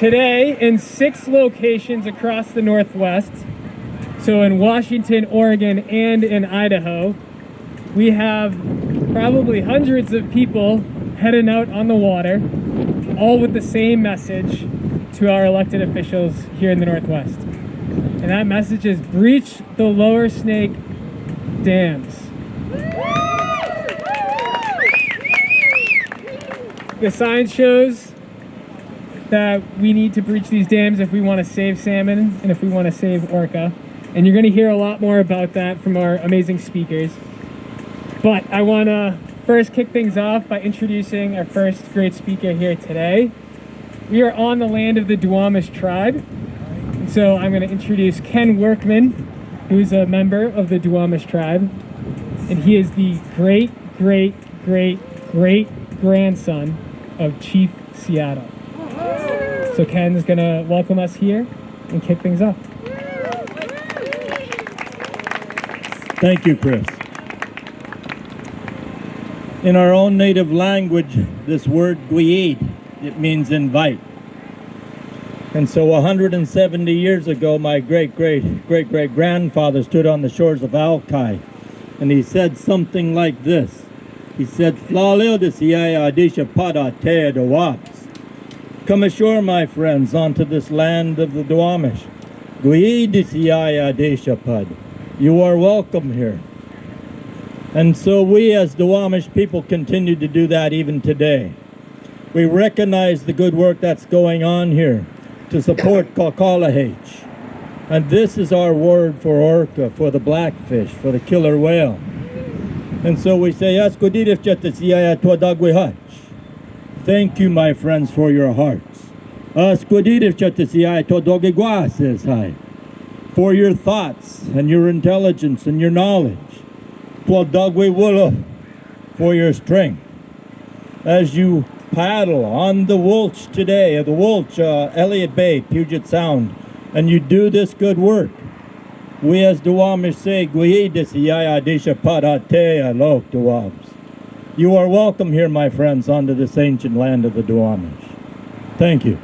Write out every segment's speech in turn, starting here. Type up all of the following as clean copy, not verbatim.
Today, in 6 locations across the Northwest, so in Washington, Oregon, and in Idaho, we have probably hundreds of people heading out on the water, all with the same message to our elected officials here in the Northwest. And that message is breach the Lower Snake dams. The science shows that we need to breach these dams if we want to save salmon and if we want to save orca. And you're going to hear a lot more about that from our amazing speakers. But I want to first kick things off by introducing our first great speaker here today. We are on the land of the Duwamish tribe. And so I'm going to introduce Ken Workman, who is a member of the Duwamish tribe. And he is the great-grandson of Chief Seattle. So Ken is going to welcome us here and kick things off. Thank you, Chris. In our own native language, this word guiid, it means invite. And so 170 years ago, my great-great-great-great-grandfather stood on the shores of Alki, and he said something like this. He said, come ashore, my friends, onto this land of the Duwamish. You are welcome here. And so we as Duwamish people continue to do that even today. We recognize the good work that's going on here to support Kakalahach. And this is our word for orca, for the blackfish, for the killer whale. And so we say, thank you, my friends, for your hearts. For your thoughts and your intelligence and your knowledge. For your strength. As you paddle on the Wulch today, the Wulch, Elliott Bay, Puget Sound, and you do this good work, we as Duwamish say, you are welcome here, my friends, onto this ancient land of the Duwamish. Thank you.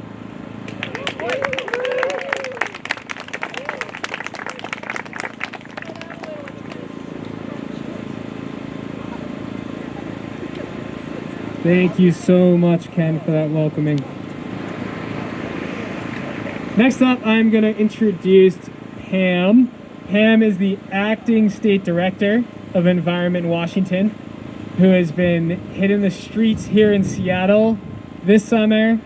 Thank you so much, Ken, for that welcoming. Next up, I'm going to introduce Pam. Pam is the acting state director of Environment Washington, who has been hitting the streets here in Seattle this summer,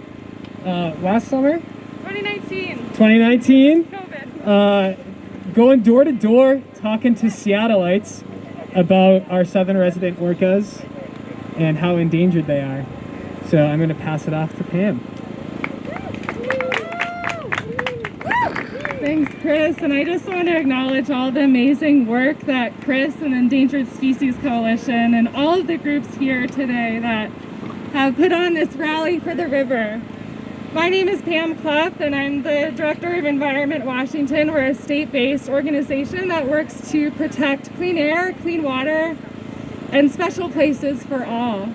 last summer? 2019. 2019? COVID. Going door to door, talking to Seattleites about our southern resident orcas and how endangered they are. So I'm going to pass it off to Pam. Thanks, Chris. And I just want to acknowledge all the amazing work that Chris and Endangered Species Coalition and all of the groups here today that have put on this rally for the river. My name is Pam Cloth, and I'm the Director of Environment Washington. We're a state-based organization that works to protect clean air, clean water, and special places for all.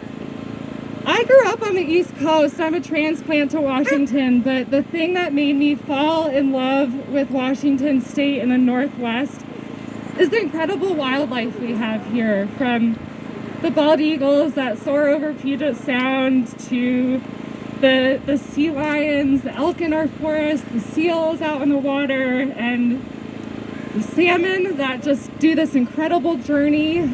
I grew up on the East Coast. I'm a transplant to Washington, but the thing that made me fall in love with Washington State in the Northwest is the incredible wildlife we have here, from the bald eagles that soar over Puget Sound to the sea lions, the elk in our forest, the seals out in the water, and the salmon that just do this incredible journey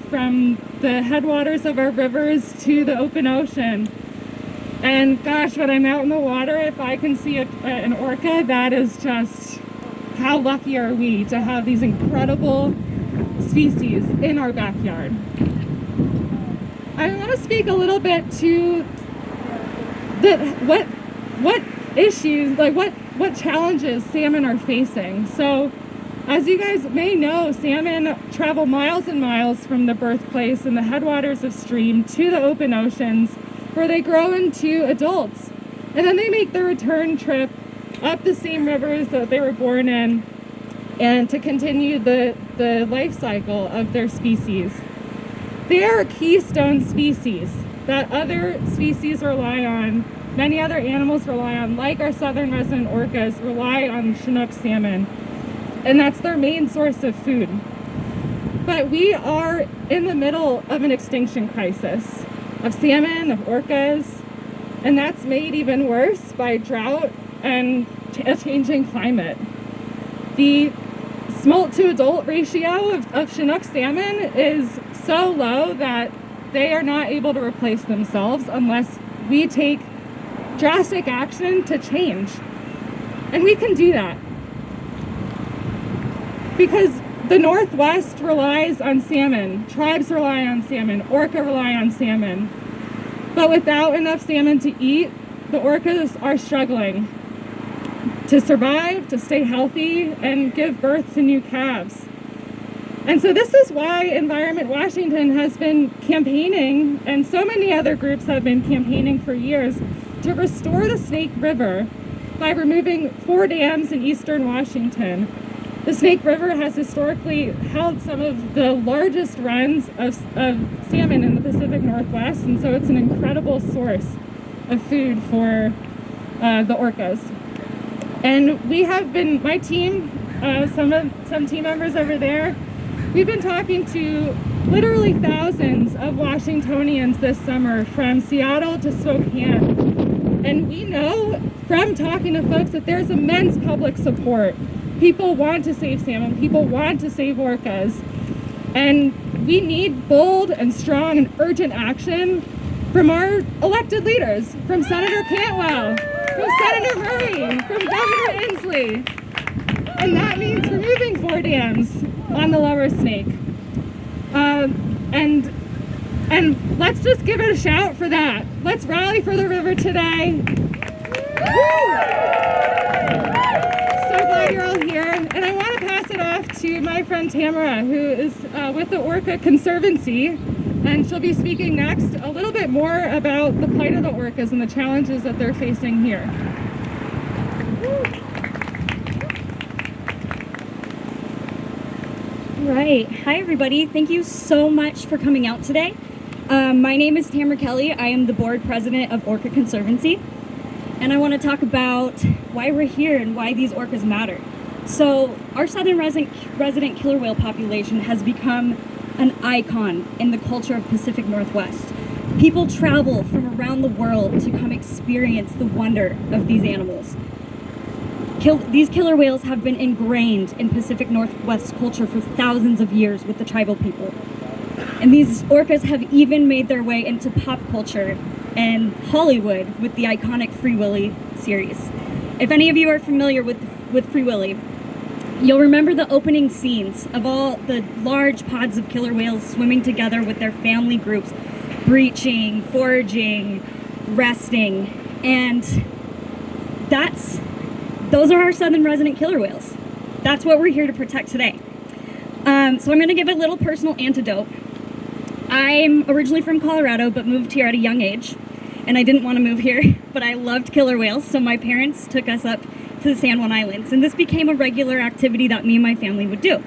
from the headwaters of our rivers to the open ocean. And gosh, when I'm out in the water, if I can see an orca, that is just, how lucky are we to have these incredible species in our backyard. I want to speak a little bit to what issues, like what challenges salmon are facing. So, as you guys may know, salmon travel miles and miles from the birthplace and the headwaters of stream to the open oceans, where they grow into adults. And then they make the return trip up the same rivers that they were born in, and to continue the life cycle of their species. They are a keystone species that other species rely on many other animals rely on, like our southern resident orcas, rely on Chinook salmon. And that's their main source of food. But we are in the middle of an extinction crisis of salmon, of orcas, and that's made even worse by drought and a changing climate. The smolt to adult ratio of Chinook salmon is so low that they are not able to replace themselves unless we take drastic action to change. And we can do that. Because the Northwest relies on salmon, tribes rely on salmon, orca rely on salmon. But without enough salmon to eat, the orcas are struggling to survive, to stay healthy, and give birth to new calves. And so this is why Environment Washington has been campaigning, and so many other groups have been campaigning for years, to restore the Snake River by removing 4 dams in eastern Washington. The Snake River has historically held some of the largest runs of salmon in the Pacific Northwest, and so it's an incredible source of food for the orcas. And we have been, my team, some team members over there, we've been talking to literally thousands of Washingtonians this summer, from Seattle to Spokane. And we know from talking to folks that there's immense public support. People want to save salmon, people want to save orcas. And we need bold and strong and urgent action from our elected leaders, from Senator Cantwell, from Senator Murray, from Governor Inslee. And that means removing 4 dams on the Lower Snake. And let's just give it a shout for that. Let's rally for the river today. So glad you're all here. And I want to pass it off to my friend Tamara, who is with the Orca Conservancy. And she'll be speaking next a little bit more about the plight of the orcas and the challenges that they're facing here. Right. Hi, everybody. Thank you so much for coming out today. My name is Tamara Kelly. I am the board president of Orca Conservancy. And I want to talk about why we're here and why these orcas matter. So our southern resident killer whale population has become an icon in the culture of Pacific Northwest. People travel from around the world to come experience the wonder of these animals. These killer whales have been ingrained in Pacific Northwest culture for thousands of years with the tribal people. And these orcas have even made their way into pop culture and Hollywood with the iconic Free Willy series. If any of you are familiar with Free Willy, you'll remember the opening scenes of all the large pods of killer whales swimming together with their family groups, breaching, foraging, resting, and those are our southern resident killer whales. That's what we're here to protect today. So I'm going to give a little personal anecdote. I'm originally from Colorado, but moved here at a young age. And I didn't want to move here, but I loved killer whales, so my parents took us up to the San Juan Islands. And this became a regular activity that me and my family would do.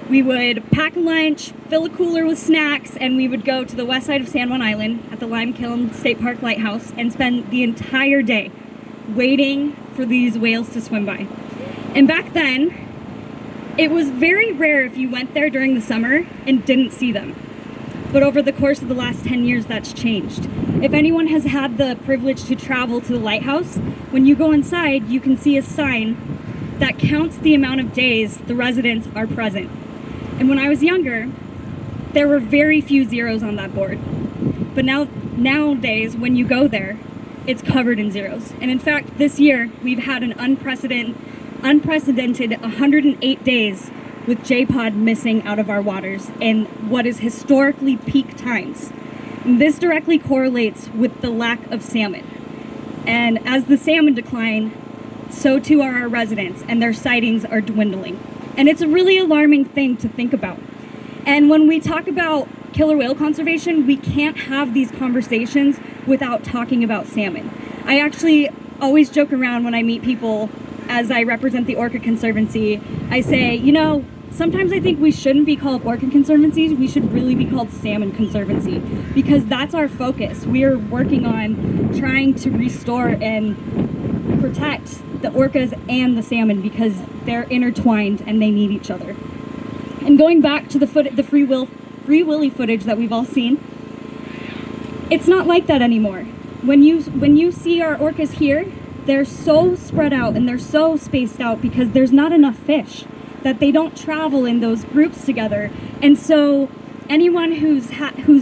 We would pack a lunch, fill a cooler with snacks, and we would go to the west side of San Juan Island at the Lime Kiln State Park Lighthouse and spend the entire day waiting for these whales to swim by. And back then, it was very rare if you went there during the summer and didn't see them. But over the course of the last 10 years, that's changed. If anyone has had the privilege to travel to the lighthouse, when you go inside, you can see a sign that counts the amount of days the residents are present. And when I was younger, there were very few zeros on that board. But nowadays, when you go there, it's covered in zeros. And in fact, this year, we've had an unprecedented 108 days with J-Pod missing out of our waters in what is historically peak times. And this directly correlates with the lack of salmon. And as the salmon decline, so too are our residents, and their sightings are dwindling. And it's a really alarming thing to think about. And when we talk about killer whale conservation, we can't have these conversations without talking about salmon. I actually always joke around when I meet people as I represent the Orca Conservancy. I say, sometimes I think we shouldn't be called Orca Conservancy. We should really be called Salmon Conservancy, because that's our focus. We are working on trying to restore and protect the orcas and the salmon, because they're intertwined and they need each other. And going back to the Free Willy footage that we've all seen, it's not like that anymore. When you see our orcas here, they're so spread out and they're so spaced out because there's not enough fish, that they don't travel in those groups together. And so anyone who's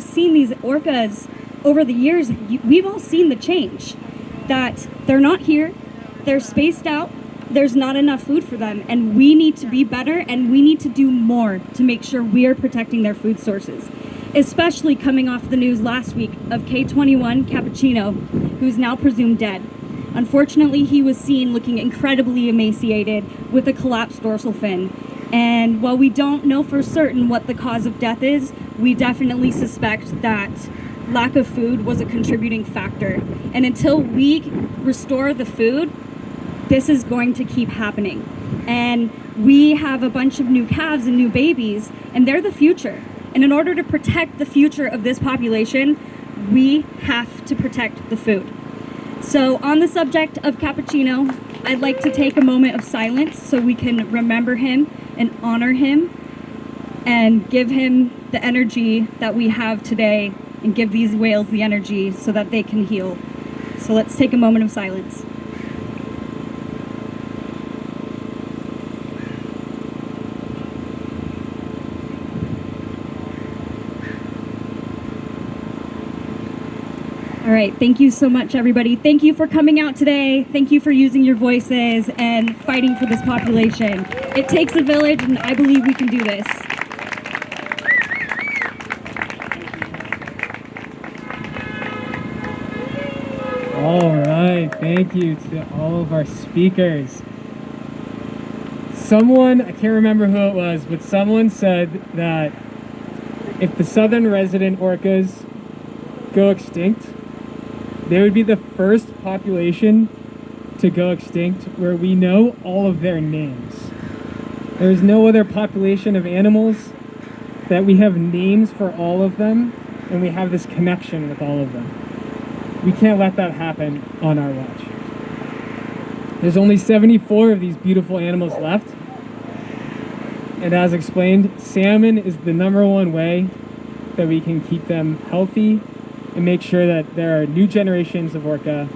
seen these orcas over the years, we've all seen the change, that they're not here, they're spaced out, there's not enough food for them, and we need to be better and we need to do more to make sure we are protecting their food sources. Especially coming off the news last week of K21 Cappuccino, who's now presumed dead. Unfortunately, he was seen looking incredibly emaciated with a collapsed dorsal fin. And while we don't know for certain what the cause of death is, we definitely suspect that lack of food was a contributing factor. And until we restore the food, this is going to keep happening. And we have a bunch of new calves and new babies, and they're the future. And in order to protect the future of this population, we have to protect the food. So on the subject of Cappuccino, I'd like to take a moment of silence so we can remember him and honor him and give him the energy that we have today, and give these whales the energy so that they can heal. So let's take a moment of silence. All right, thank you so much, everybody. Thank you for coming out today. Thank you for using your voices and fighting for this population. It takes a village, and I believe we can do this. All right, thank you to all of our speakers. Someone, I can't remember who it was, but someone said that if the southern resident orcas go extinct, they would be the first population to go extinct where we know all of their names. There's no other population of animals that we have names for all of them, and we have this connection with all of them. We can't let that happen on our watch. There's only 74 of these beautiful animals left. And as explained, salmon is the #1 way that we can keep them healthy and make sure that there are new generations of orca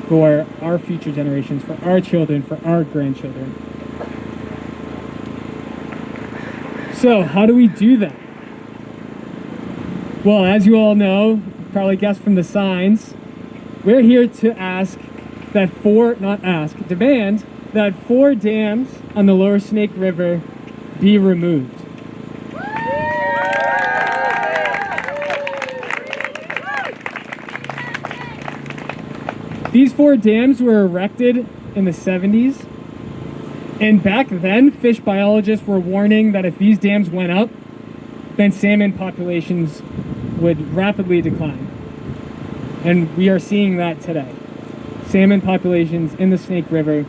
for our future generations, for our children, for our grandchildren. So how do we do that? Well, as you all know, probably guessed from the signs, we're here to demand that 4 dams on the lower Snake River be removed. These 4 dams were erected in the 70s, and back then fish biologists were warning that if these dams went up, then salmon populations would rapidly decline. And we are seeing that today. Salmon populations in the Snake River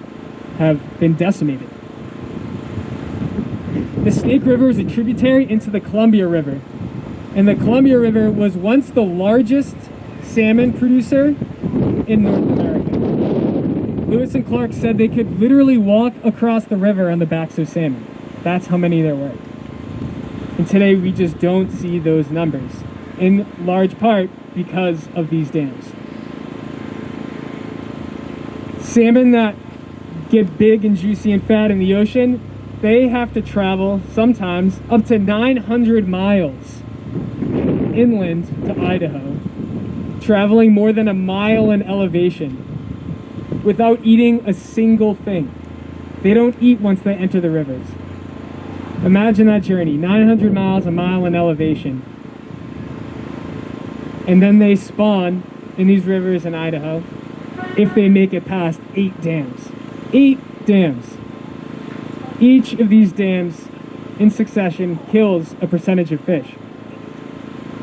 have been decimated. The Snake River is a tributary into the Columbia River. And the Columbia River was once the largest salmon producer in North America. Lewis and Clark said they could literally walk across the river on the backs of salmon. That's how many there were. And today we just don't see those numbers, in large part because of these dams. Salmon that get big and juicy and fat in the ocean, they have to travel sometimes up to 900 miles inland to Idaho, traveling more than a mile in elevation without eating a single thing. They don't eat once they enter the rivers. Imagine that journey, 900 miles, a mile in elevation. And then they spawn in these rivers in Idaho if they make it past 8 dams. 8 dams. Each of these dams in succession kills a percentage of fish.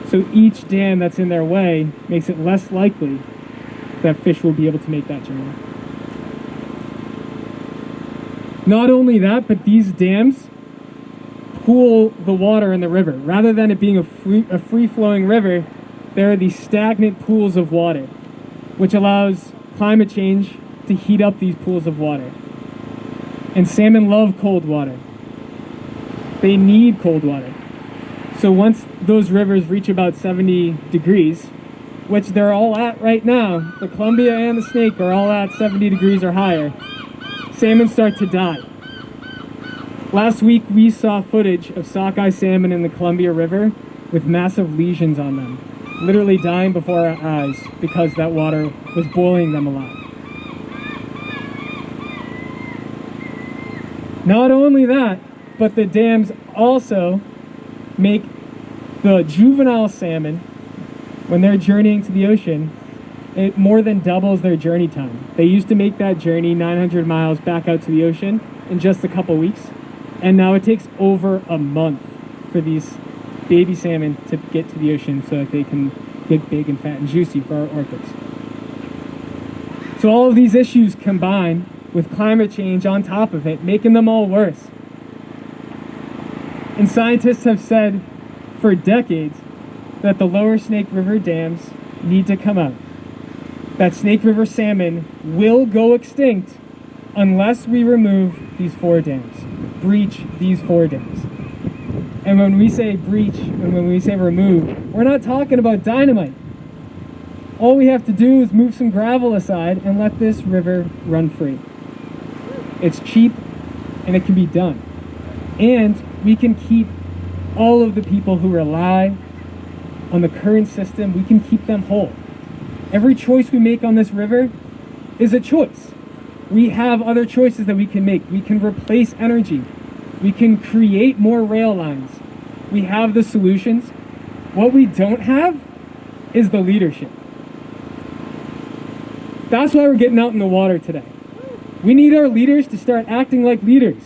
So each dam that's in their way makes it less likely that fish will be able to make that journey. Not only that, but these dams cool the water in the river. Rather than it being a free-flowing river, there are these stagnant pools of water, which allows climate change to heat up these pools of water. And salmon love cold water. They need cold water. So once those rivers reach about 70 degrees, which they're all at right now, the Columbia and the Snake are all at 70 degrees or higher, salmon start to die. Last week we saw footage of sockeye salmon in the Columbia River with massive lesions on them, literally dying before our eyes because that water was boiling them alive. Not only that, but the dams also make the juvenile salmon, when they're journeying to the ocean, it more than doubles their journey time. They used to make that journey 900 miles back out to the ocean in just a couple weeks, and now it takes over a month for these baby salmon to get to the ocean so that they can get big and fat and juicy for our orcas. So all of these issues combine with climate change on top of it, making them all worse. And scientists have said for decades that the lower Snake River dams need to come out. That Snake River salmon will go extinct unless we remove these 4 dams, breach these 4 dams. And when we say breach and when we say remove, we're not talking about dynamite. All we have to do is move some gravel aside and let this river run free. It's cheap and it can be done. And we can keep all of the people who rely on the current system, we can keep them whole. Every choice we make on this river is a choice. We have other choices that we can make. We can replace energy. We can create more rail lines. We have the solutions. What we don't have is the leadership. That's why we're getting out in the water today. We need our leaders to start acting like leaders.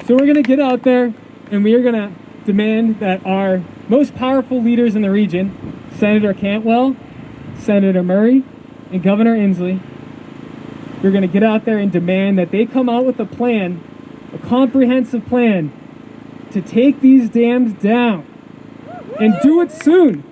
So we're going to get out there and we are going to demand that our most powerful leaders in the region, Senator Cantwell, Senator Murray, and Governor Inslee, we're going to get out there and demand that they come out with a plan, a comprehensive plan to take these dams down and do it soon.